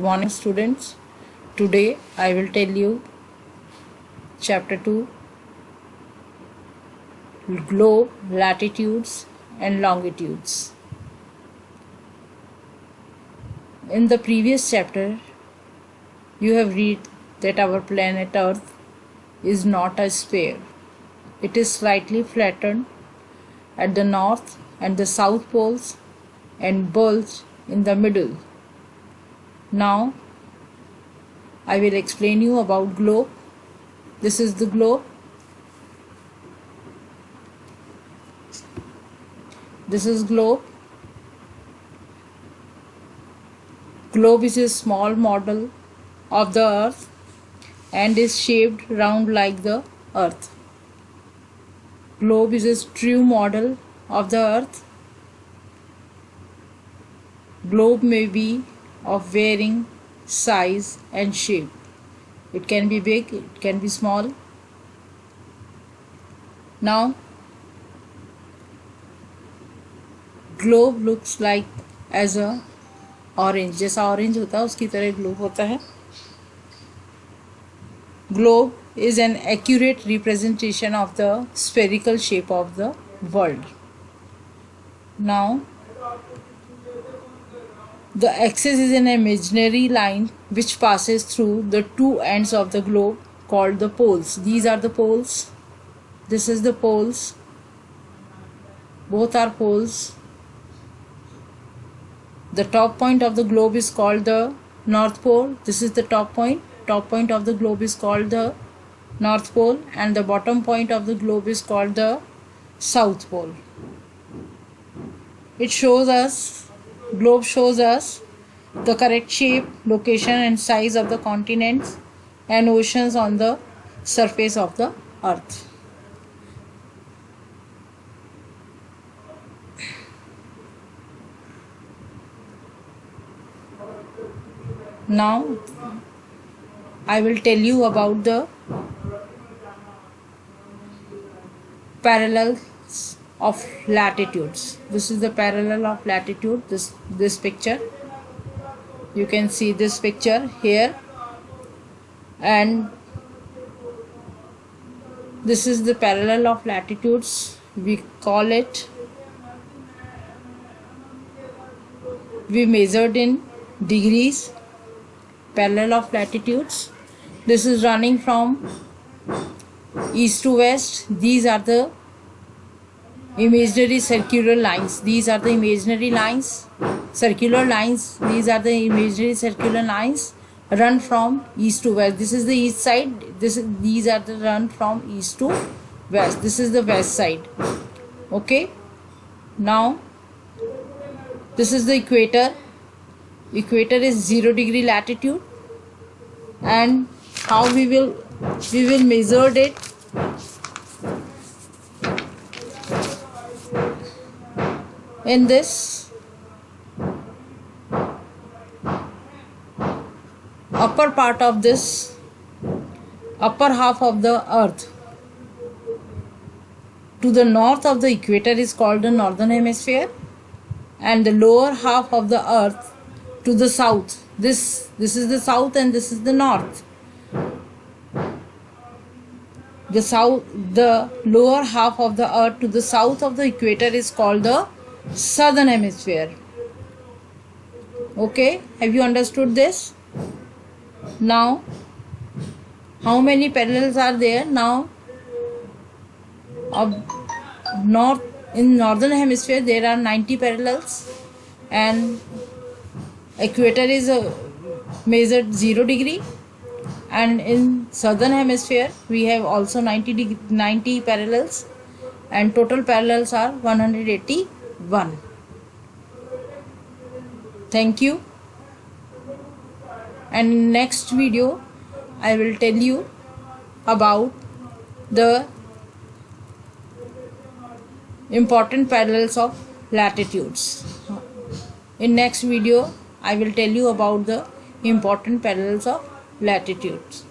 morning, students. Today I will tell you chapter 2, globe, latitudes and longitudes. In the previous chapter you have read that our planet Earth is not a sphere. It is slightly flattened at the north and the south poles and bulged in the middle. Now I will explain you about globe. This is the globe. This is globe. Globe is a small model of the earth and is shaped round like the earth. Globe is a true model of the earth. Globe may be of varying size and shape. It can be big, it can be small. Now globe looks like as a orange. जैसा orange होता है उसकी तरह globe होता है. Globe is an accurate representation of the spherical shape of the world. Now the axis is an imaginary line which passes through the two ends of the globe called the poles. These are the poles. This is the poles. Both are poles. The top point of the globe is called the North Pole. This is the top point. Top point of the globe is called the North Pole, and the bottom point of the globe is called the South Pole. Globe shows us the correct shape, location and size of the continents and oceans on the surface of the earth. Now I will tell you about the parallels of latitudes. This is the parallel of latitude. This picture, you can see this picture here, and this is the parallel of latitudes. We measured in degrees. Parallel of latitudes. This is running from east to west. These are the imaginary circular lines. These are the imaginary lines. Circular lines. These are the imaginary circular lines. Run from east to west. This is the east side. These are the run from east to west. This is the west side. Okay. Now this is the equator. Equator is 0 degree latitude, and how we will measure it. In this upper part of this upper half of the earth to the north of the equator is called the northern hemisphere, and the lower half of the earth to the south, this is the south and this is the north. The lower half of the earth to the south of the equator is called the southern hemisphere. Okay, have you understood this? Now how many parallels are there? Now in northern hemisphere there are 90 parallels, and equator is measured 0 degree, and in southern hemisphere we have also 90 parallels, and total parallels are 181. Thank you. And in next video I will tell you about the important parallels of latitudes. In next video I will tell you about the important parallels of latitudes.